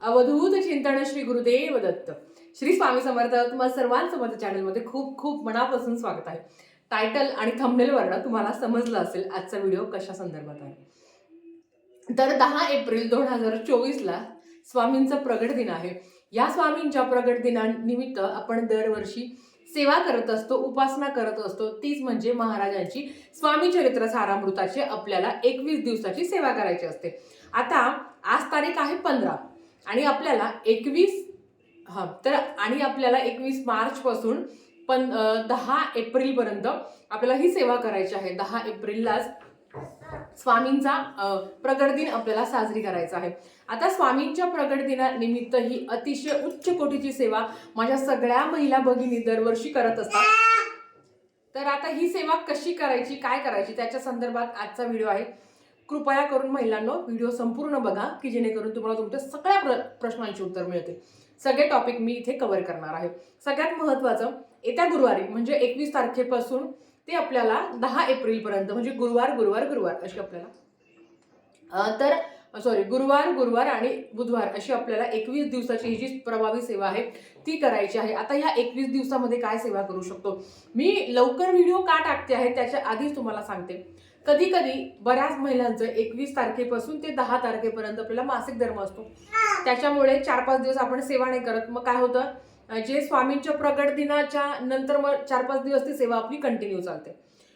अवधूत चिंतन श्री गुरुदेव दत्त. श्री स्वामी समर्थ. तुम्हाला सर्वांचं माझ्या चॅनलमध्ये खूप खूप मनापासून स्वागत आहे. टायटल आणि थंबनेलवरनं तुम्हाला समजलं असेल आजचा व्हिडिओ कशा संदर्भात आहे. तर 10 एप्रिल 2024ला स्वामींचा प्रगट दिन आहे. या स्वामींच्या प्रगट दिनानिमित्त आपण दरवर्षी सेवा करत असतो, उपासना करत असतो. तीच म्हणजे महाराजांची स्वामी चरित्र सारामृताची आपल्याला 21 दिवसाची सेवा करायची असते. आता आज तारीख आहे 15 आणि आपल्याला 21 मार्च पासून 10 एप्रिल पर्यंत आपल्याला ही सेवा करायची आहे. 10 एप्रिललाच स्वामींचा प्रगट दिन आपल्याला साजरी करायचा आहे. आता स्वामींच्या प्रगट दिनानिमित्त ही अतिशय उच्च कोटीची सेवा माझ्या सगळ्या महिला भगिनी दरवर्षी करत असतात. तर आता ही सेवा कशी करायची, काय करायची त्याच्या संदर्भात आजचा व्हिडिओ आहे. कृपया करून महिलांनो व्हिडिओ संपूर्ण बघा की जेणेकरून तुम्हाला तुमच्या सगळ्या प्रश्नांची उत्तर मिळतील. सगळे टॉपिक मी इथे कव्हर करणार आहे. सगळ्यात महत्त्वाचं, येत्या गुरुवारी म्हणजे 21 तारखेपासून ते आपल्याला 10 एप्रिल पर्यंत म्हणजे गुरुवार अशी आपल्याला गुरुवार आणि बुधवार अशी आपल्याला 21 दिवसाची ही जी प्रभावी सेवा आहे ती करायची आहे. आता ह्या 21 दिवसामध्ये काय सेवा करू शकतो, मी लवकर व्हिडिओ का टाकते आहे त्याच्या आधीच तुम्हाला सांगते. कधी कधी बऱ्याच महिलांचं 21 तारखेपासून ते 10 तारखेपर्यंत आपल्याला मासिक धर्म असतो. त्याच्यामुळे 4-5 दिवस आपण सेवा नाही करत. मग काय होतं, जे स्वामींच्या प्रगट दिनाच्या नंतर मग 4-5 दिवस ती सेवा आपली कंटिन्यू चालते.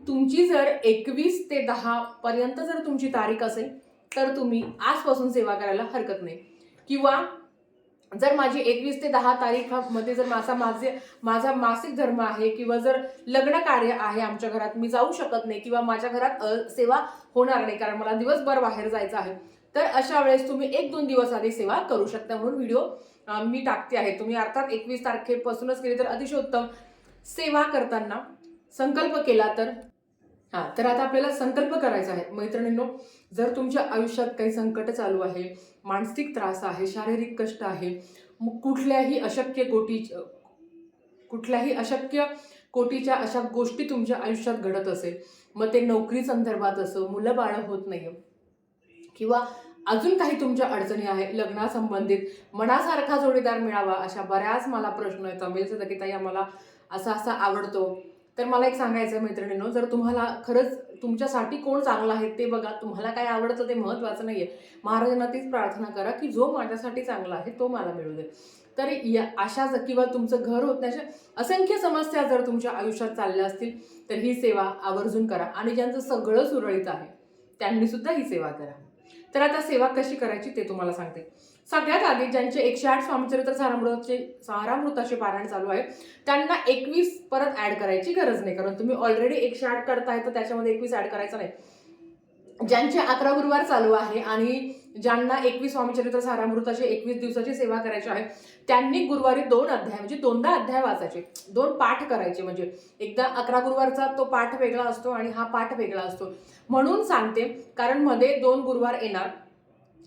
तुमची जर 21 ते 10 पर्यंत जर तुमची तारीख असेल तर तुम्ही आजपासून सेवा करायला हरकत नाही. किंवा जर माझी 21 ते 10 तारीखमध्ये जर माझा मासिक धर्म आहे किंवा जर लग्न कार्य आहे आमच्या घरात, मी जाऊ शकत नाही किंवा माझ्या घरात सेवा होणार नाही कारण मला दिवसभर बाहेर जायचं आहे, तर अशा वेळेस तुम्ही 1-2 दिवस आधी सेवा करू शकता. म्हणून व्हिडिओ मी टाकते आहे. तुम्ही अर्थात 21 तारखेपासूनच केली तर अतिशय उत्तम. सेवा करताना संकल्प केला तर तर आता आपल्याला संकल्प करायचा आहे. मैत्रिणींनो, जर तुमच्या आयुष्यात काही संकट चालू आहे, मानसिक त्रास आहे, शारीरिक कष्ट आहे, कुठल्याही अशक्य कोटीच्या अशा गोष्टी तुमच्या आयुष्यात घडत असेल, मग ते नोकरी संदर्भात असो, मुलं बाळ होत नाही किंवा अजून काही तुमच्या अडचणी आहे, लग्नासंबंधित मनासारखा जोडीदार मिळावा अशा बऱ्याच मला प्रश्न येतात. मेल की ताई आम्हाला असा आवडतो. तर मला एक सांगायचं मैत्रिणींनो, जर तुम्हाला खरंच तुमच्यासाठी कोण चांगलं आहे ते बघा. तुम्हाला काय आवडतं ते महत्त्वाचं नाहीये. महाराजांना तीच प्रार्थना करा की जो माझ्यासाठी चांगला आहे तो मला मिळू दे. तर अशा किंवा तुमचं घर होत नाही, असंख्य समस्या जर तुमच्या आयुष्यात चालल्या असतील तर ही सेवा आवर्जून करा. आणि ज्यांचं सगळं सुरळीत आहे त्यांनी सुद्धा ही सेवा करा. तर आता सेवा कशी करायची ते तुम्हाला सांगते. सगळ्यात आधी ज्यांचे 108 स्वामीचरित्र सारामृताचे पारायण चालू आहे त्यांना 21 परत ऍड करायची गरज नाही, कारण तुम्ही ऑलरेडी 108 करताय तर त्याच्यामध्ये 21 ऍड करायचं नाही. ज्यांचे 11 गुरुवार चालू आहे आणि ज्यांना 21 स्वामीचरित्र सारामृताची 21 दिवसाची सेवा करायची आहे त्यांनी गुरुवारी 2 अध्याय म्हणजे 2दा अध्याय वाचायचे, 2 पाठ करायचे. म्हणजे एकदा 11 गुरुवारचा तो पाठ वेगळा असतो आणि हा पाठ वेगळा असतो म्हणून सांगते, कारण मध्ये 2 गुरुवार येणार.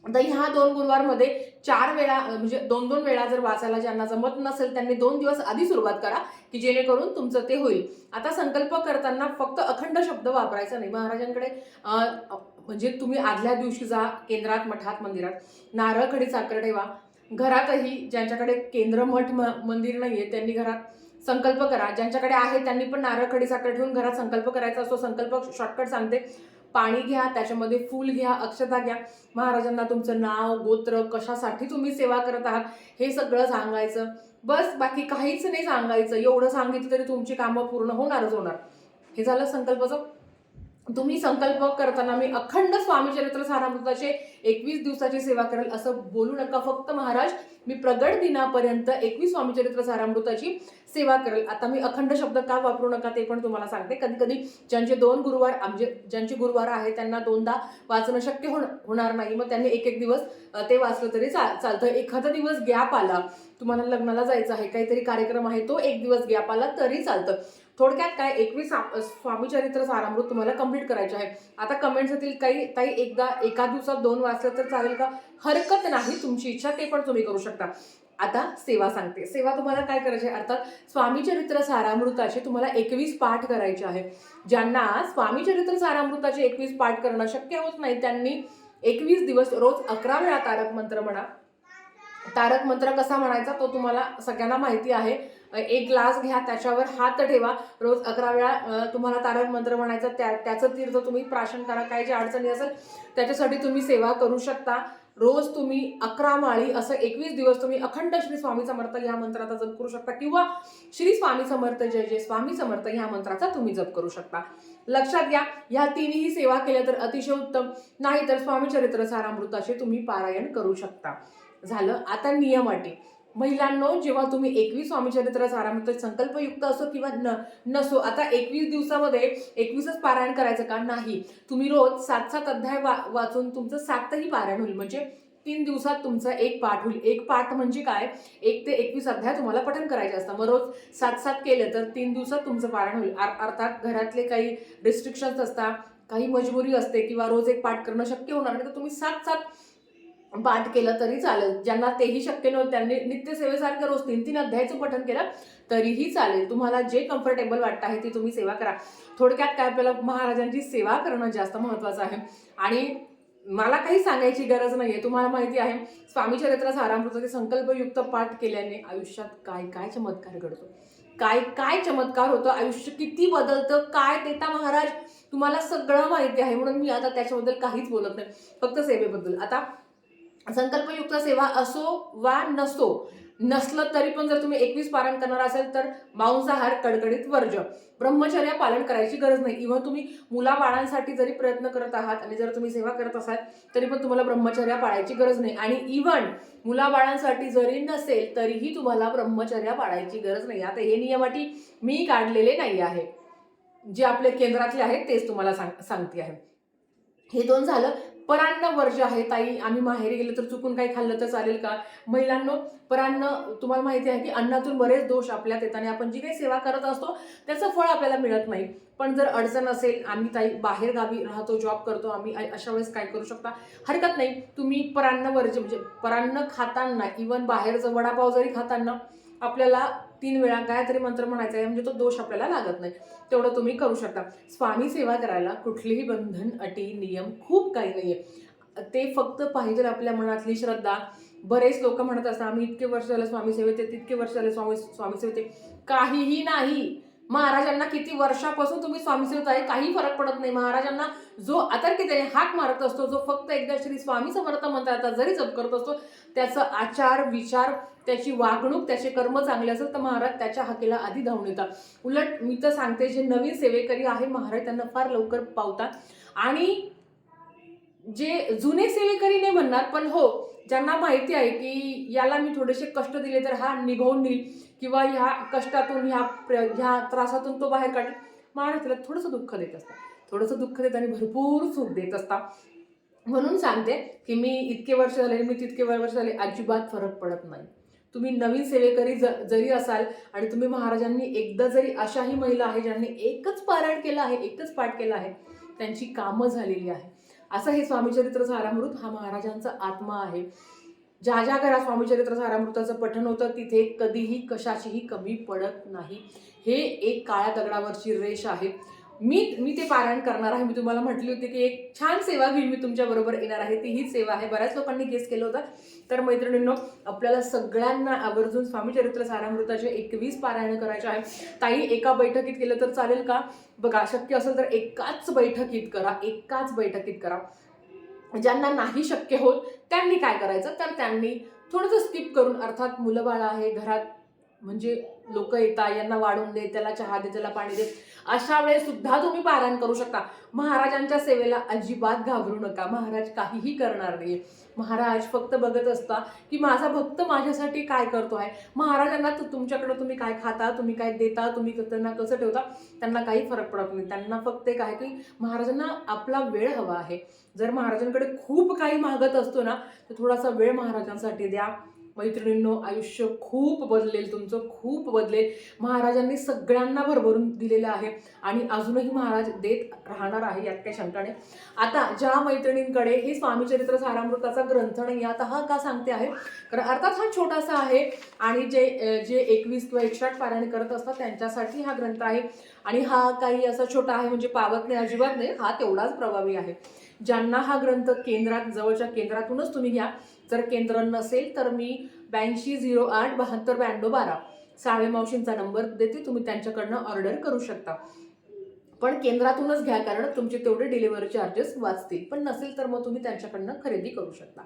तर ह्या 2 गुरुवारमध्ये 4 वेळा म्हणजे 2-2 वेळा जर वाचायला ज्यांना जमत नसेल त्यांनी 2 दिवस आधी सुरुवात करा की जेणेकरून तुमचं ते होईल. आता संकल्प करताना फक्त अखंड शब्द वापरायचा नाही. महाराजांकडे म्हणजे तुम्ही आदल्या दिवशी जा केंद्रात, मठात, मंदिरात, नारळ, खडी, साखर ठेवा. घरातही ज्यांच्याकडे केंद्र, मठ, मंदिर नाहीये त्यांनी घरात संकल्प करा. ज्यांच्याकडे आहे त्यांनी पण नारळ, खडी, साखर ठेवून घरात संकल्प करायचा असतो. संकल्प शॉर्टकट सांगते. पाणी घ्या, त्याच्यामध्ये फूल घ्या, अक्षता घ्या. महाराजांना तुमचं नाव, गोत्र, कशासाठी तुम्ही सेवा करत आहात हे सगळं सांगायचं. बस, बाकी काहीच नाही सांगायचं. एवढं सांगितलं तरी तुमची कामं पूर्ण होणारच होणार. हे झालं संकल्पाचं. तुम्ही संकल्प करताना मी अखंड स्वामीचरित्र सारामृताचे 21 दिवसाची सेवा करेल असं बोलू नका. फक्त महाराज मी प्रगट दिनापर्यंत 21 स्वामीचरित्र सारामृताची सेवा करेल. आता मी अखंड शब्द का वापरू नका ते पण तुम्हाला सांगते. कधी कधी ज्यांचे 2 गुरुवार म्हणजे ज्यांचे गुरुवार आहे त्यांना 2दा वाचणं शक्य होणार नाही, मग त्यांनी 1-1 दिवस ते वाचलं तरी चालतं. एखादा दिवस गॅप आला, तुम्हाला लग्नाला जायचं आहे, काहीतरी कार्यक्रम आहे, तो 1 दिवस गॅप आला तरी चालतं. थोडक्यात काय, 21 स्वामीचरित्र सारामृत तुम्हाला कंप्लीट करायचे आहे. आता कमेंट्स येतील काही ताई एका दिवसात 2 वाचलं तर चालेल का? हरकत नाही, तुमची इच्छा ते पण तुम्ही करू शकता. आता सेवा सांगते. सेवा तुम्हाला काय करायची आहे, अर्थात स्वामीचरित्र सारामृताचे तुम्हाला 21 पाठ करायचे आहे. ज्यांना स्वामीचरित्र सारामृताचे 21 पाठ करणं शक्य होत नाही त्यांनी 21 दिवस रोज 11 वेळा तारक मंत्र म्हणा. तारक मंत्र कसा म्हणायचा तो तुम्हाला सगळ्यांना माहिती आहे. एक ग्लास घ्या, त्याच्यावर हात ठेवा, रोज 11 वेळा तुम्हाला तारक मंत्र म्हणायचा, त्याचं तीर्थ तुम्ही प्राशन करा. काय जे अडचणी असेल त्याच्यासाठी तुम्ही सेवा करू शकता. रोज तुम्ही 11 माळी असं 21 दिवस तुम्ही अखंड श्री स्वामी समर्थ या मंत्राचा जप करू शकता, किंवा श्री स्वामी समर्थ जय जय स्वामी समर्थ या मंत्राचा तुम्ही जप करू शकता. लक्षात घ्या, ह्या तिन्ही सेवा केल्या तर अतिशय उत्तम. नाही तर स्वामी चरित्र सारामृताचे तुम्ही पारायण करू शकता. झालं. आता नियम अटी. महिलांनो, जेव्हा तुम्ही 21 स्वामी चरित्र सारामृत संकल्पयुक्त असो किंवा नसो, आता 21 दिवसामध्ये 21च पारायण करायचं का? नाही. तुम्ही रोज 7-7 अध्याय वाचून तुमचं 7ही पारायण होईल. म्हणजे 3 दिवसात तुमचा एक पाठ होईल. एक पाठ म्हणजे काय? 1 ते 21 अध्याय तुम्हाला पठण करायचे असतं. मग रोज 7-7 केलं तर 3 दिवसात तुमचं पारायण होईल. अर्थात घरातले काही रिस्ट्रिक्शन्स असतात, काही मजबुरी असते, किंवा रोज एक पाठ करणं शक्य होणार नाही, तर तुम्ही 7-7 पाठ केलं तरी चालेल. ज्यांना तेही शक्य नव्हतं त्यांनी नित्यसेवेसारखं रोज 3-3 अध्यायाचं पठण केलं तरीही चालेल. तुम्हाला जे कम्फर्टेबल वाटतं आहे ती तुम्ही सेवा करा. थोडक्यात काय, आपल्याला महाराजांची सेवा करणं जास्त महत्त्वाचं आहे. आणि मला काही सांगायची गरज नाहीये, तुम्हाला माहिती आहे स्वामी चरित्र सारामृताचे संकल्पयुक्त पाठ केल्याने आयुष्यात काय काय चमत्कार घडतो, काय काय चमत्कार होतो, आयुष्य किती बदलतं, काय देता महाराज, तुम्हाला सगळं माहिती आहे. म्हणून मी आता त्याच्याबद्दल काहीच बोलत नाही, फक्त सेवेबद्दल. आता संकल्पयुक्त सेवा असो वा नसलं तरी पण जर तुम्ही 21 पारायण करणार असेल तर मांसाहार कडकडीत वर्ज्य, ब्रह्मचर्य पालन करायची गरज नाही. इव्हन तुम्ही मुलाबाळांसाठी जरी प्रयत्न करत आहात आणि जर तुम्ही सेवा करत असाल तरी पण तुम्हाला ब्रह्मचर्य पाळायची गरज नाही. आणि इव्हन मुलाबाळांसाठी जरी नसेल तरीही तुम्हाला ब्रह्मचर्य पाळायची गरज नाही. आता हे नियमाटी मी काढलेले नाही आहे, जे आपले केंद्रातले आहेत तेच तुम्हाला सांगते आहे. हे 2 झालं. परान्न वर्ज्य आहे. ताई, आम्ही माहेरी गेलो तर चुकून काही खाल्लं तर चालेल का? महिलांनो, परान्न तुम्हाला माहिती आहे की अन्नातून बरेच दोष आपल्यात येतात आणि आपण जी काही सेवा करत असतो त्याचं फळ आपल्याला मिळत नाही. पण जर अडचण असेल, आम्ही ताई बाहेर गावी राहतो, जॉब करतो, आम्ही अशा वेळेस काय करू शकता? हरकत नाही, तुम्ही परान्न वर्ज्य म्हणजे परान्न खाताना, इव्हन बाहेरचं वडापाव जरी खाताना आपल्याला 3 वेळा गायत्री मंत्र म्हणायचा आहे, म्हणजे तो दोष आपल्याला लागत नाही. तेवढं तुम्ही करू शकता. स्वामी सेवा करायला कुठलीही बंधन, अटी, नियम खूप काही नाहीये. ते फक्त पाहिजे आपल्या मनातली श्रद्धा. बरेच लोक म्हणत असतात आम्ही इतके वर्ष झाले स्वामी सेवेत आहे, तितके वर्ष झाले स्वामी सेवेत आहे. काहीही नाही. महाराजांना किती वर्षापासून तुम्ही स्वामी सेवेत आहे काही फरक पडत नाही. महाराजांना जो अतर्कितेने हाक मारत असतो, जो फक्त एकदा श्री स्वामी समर्थ मंत्राचा जरी जप करत असतो, त्याचा आचार विचार, त्याची वागणूक, त्याचे कर्म चांगले असेल तर महाराज त्याच्या हाकेला आधी धावून येतात. उलट मी तर सांगते, जे नवीन सेवेकरी आहे महाराज त्यांना फार लवकर पावतात. आणि जे जुने सेवेकरी नाही म्हणणार, पण हो, ज्यांना माहिती आहे की याला मी थोडेसे कष्ट दिले तर हा निभावून नेईल, किंवा ह्या कष्टातून ह्या त्रासातून तो बाहेर काढेल, महाराज त्याला थोडंसं दुःख देत असतात. थोडंसं दुःख देत आणि भरपूर सुख देत असतात. म्हणून सांगते की मी इतके वर्ष झाले, मी तितके वर्ष झाले, अजिबात फरक पडत नाही. तुम्ही नवीन सेवेकरी जरी असाल आणि तुम्ही महाराजांनी एकदा जरी, अशाही महिला आहे ज्यांनी एकच पारायण केलं आहे, एकच पाठ केलं आहे, त्यांची कामं झालेली आहे. असं हे स्वामीचरित्र सारामृत हा महाराजांचा आत्मा आहे. ज्या ज्या घरात स्वामीचरित्र सारामृताचं पठण होतं तिथे कधीही कशाचीही कमी पडत नाही. हे एक काळ्या दगडावरची रेष आहे. मी ते पारायण करणार आहे. मी तुम्हाला म्हटली होती की एक छान सेवा घेऊन मी तुमच्या बरोबर येणार आहे, ती हीच सेवा आहे. बऱ्याच लोकांनी गेस केलं होतं. तर मैत्रिणींनो, आपल्याला सगळ्यांना आवर्जून स्वामीचरित्र सारामृताचे 21 पारायण करायचे आहे. ताई, एका बैठकीत केलं तर चालेल का? बघा, शक्य असेल तर एकाच बैठकीत करा. ज्यांना नाही शक्य होत त्यांनी काय करायचं, तर त्यांनी थोडंसं स्किप करून, अर्थात मुलं बाळ आहे घरात, म्हणजे लोक येतात, यांना वाढून दे, त्याला चहा दे, त्याला पाणी दे, अशा वेळेस सुद्धा तुम्ही पारायण करू शकता. महाराजांच्या सेवेला अजिबात घाबरू नका. महाराज काहीही करणार नाही. महाराज फक्त बघत असता की माझा भक्त माझ्यासाठी काय करतो आहे. महाराजांना तुमच्याकडे तुम्ही काय खाता, तुम्ही काय देता, तुम्ही त्यांना कसं ठेवता, त्यांना काही फरक पडत नाही. त्यांना फक्त एक आहे की महाराजांना आपला वेळ हवा आहे. जर महाराजांकडे खूप काही मागत असतो ना, तर थोडासा वेळ महाराजांसाठी द्या. मैत्रिणींनो, आयुष्य खूप बदलेल, तुमचं खूप बदलेल. महाराजांनी सगळ्यांना भरभरून दिलेलं आहे आणि अजूनही महाराज देत राहणार आहे, यात काही शंका नाही. आता ज्या मैत्रिणींकडे हे स्वामीचरित्र सारामृताचा ग्रंथ नाही, आता हा का सांगते आहे, कारण अर्थात हा छोटासा आहे आणि जे 21 किंवा 108 पारायण करत असतात त्यांच्यासाठी हा ग्रंथ आहे. आणि हा काही असा छोटा आहे म्हणजे पावत नाही, अजिबात नाही, हा तेवढाच प्रभावी आहे. ज्यांना हा ग्रंथ जवळच्या केंद्रातूनच तुम्ही घ्या, जर केंद्र नसेल तर मी 8208 72 92 12 साळवे मावशींचा नंबर देते, तुम्ही त्यांच्याकडनं ऑर्डर करू शकता. पण केंद्रातूनच घ्या, कारण तुमचे तेवढे डिलिव्हरी चार्जेस वाचतील. पण नसेल तर मग तुम्ही त्यांच्याकडनं खरेदी करू शकता.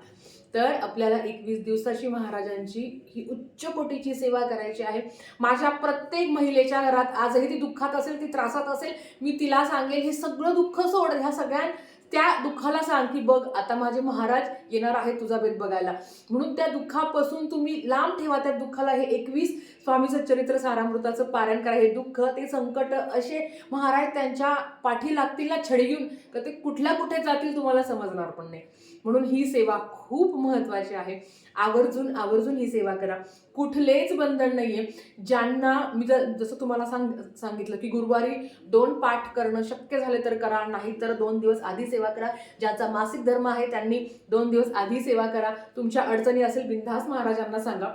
तर आपल्याला 21 दिवसाची महाराजांची ही उच्च कोटीची सेवा करायची आहे. माझ्या प्रत्येक महिलेच्या घरात आजही ती दुःखात असेल, ती त्रासात असेल, मी तिला सांगेल हे सगळं दुःख सोड. ह्या सगळ्या त्या दुःखाला सांग की बघ आता माझे महाराज येणार आहे तुझा भेद बघायला. म्हणून त्या दुःखापासून तुम्ही लांब ठेवा त्या दुःखाला. हे 21 स्वामीचं चरित्र सारामृताचं पारायण करा. हे दुःख, ते संकट असे महाराज त्यांच्या पाठी लागतील ना छडी घेऊन, तर ते कुठल्या कुठे जातील तुम्हाला समजणार पण नाही. म्हणून ही सेवा खूप महत्त्वाची आहे. आवर्जून आवर्जून ही सेवा करा. कुठलेच बंधन नाहीये. ज्यांना मी जसं तुम्हाला सांगितलं की गुरुवारी 2 पाठ करणं शक्य झाले तर करा, नाही तर 2 दिवस आधी सेवा करा. ज्यांचा मासिक धर्म आहे त्यांनी 2 दिवस आधी सेवा करा. तुमच्या अडचणी असेल बिनधास्त महाराजांना सांगा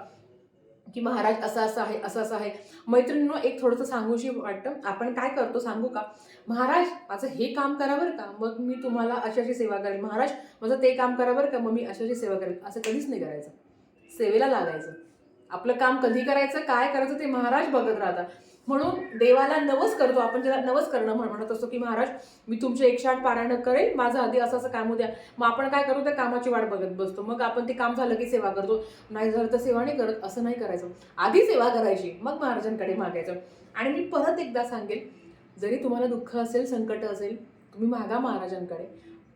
की महाराज असं असं आहे, असं असं आहे. मैत्रिणींनो, एक थोडंसं सांगूशी वाटतं. आपण काय करतो सांगू का? महाराज माझं हे काम करा बरं का, मग मी तुम्हाला अशी सेवा करेन. महाराज माझं ते काम करा बरं का, मग मी अशी सेवा करेन. असं कधीच नाही करायचं. सेवेला लागायचं. आपलं काम कधी करायचं, काय करायचं ते महाराज बघत राहतात. म्हणून देवाला नवस करतो आपण, ज्याला नवस करणं म्हणत असतो की महाराज मी तुमचे 108 पारायण करेल, माझं आधी असं असं काम उद्या. मग आपण काय करतो, त्या कामाची वाट बघत बसतो. मग आपण ते काम झालं की सेवा करतो, नाही झालं तर सेवा नाही करत. असं नाही करायचं. आधी सेवा करायची, मग महाराजांकडे मागायचं. आणि मी परत एकदा सांगेल, जरी तुम्हाला दुःख असेल, संकट असेल, तुम्ही मागा महाराजांकडे,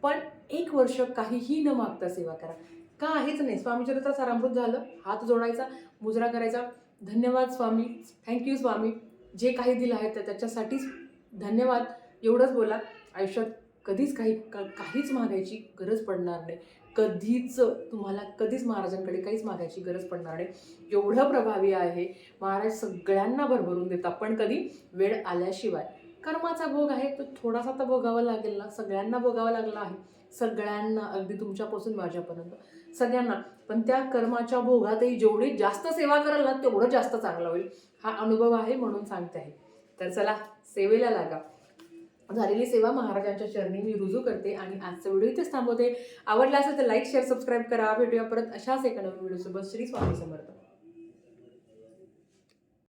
पण 1 वर्ष काहीही न मागता सेवा करा. काहीच नाही. स्वामी चरित्र सारामृत झालं, हात जोडायचा, मुजरा करायचा, धन्यवाद स्वामी, थँक्यू स्वामी, जे काही दिलं आहे त्याच्यासाठीच धन्यवाद, एवढंच बोला. आयुष्यात कधीच काहीच मागायची गरज पडणार नाही. कधीच तुम्हाला कधीच महाराजांकडे काहीच मागायची गरज पडणार नाही. एवढं प्रभावी आहे महाराज. सगळ्यांना भरभरून देतात, पण कधी वेळ आल्याशिवाय. कर्माचा भोग आहे तो थोडासा तर भोगावा लागेल ना. सगळ्यांना भोगावा लागला आहे, सगळ्यांना, अगदी तुमच्यापासून माझ्यापर्यंत सगळ्यांना. पण त्या कर्माच्या भोगातही जेवढी जास्त सेवा कराल ना तेवढं जास्त चांगलं होईल. हा अनुभव आहे म्हणून सांगते आहे. तर चला सेवेला लागा. झालेली सेवा महाराजांच्या चरणी मी रुजू करते आणि आजचा व्हिडिओ इथेच थांबवते. आवडला असेल तर लाईक, शेअर, सबस्क्राईब करा. भेटूया परत अशाच एका नवीन व्हिडिओसोबत. श्री स्वामी समर्थ.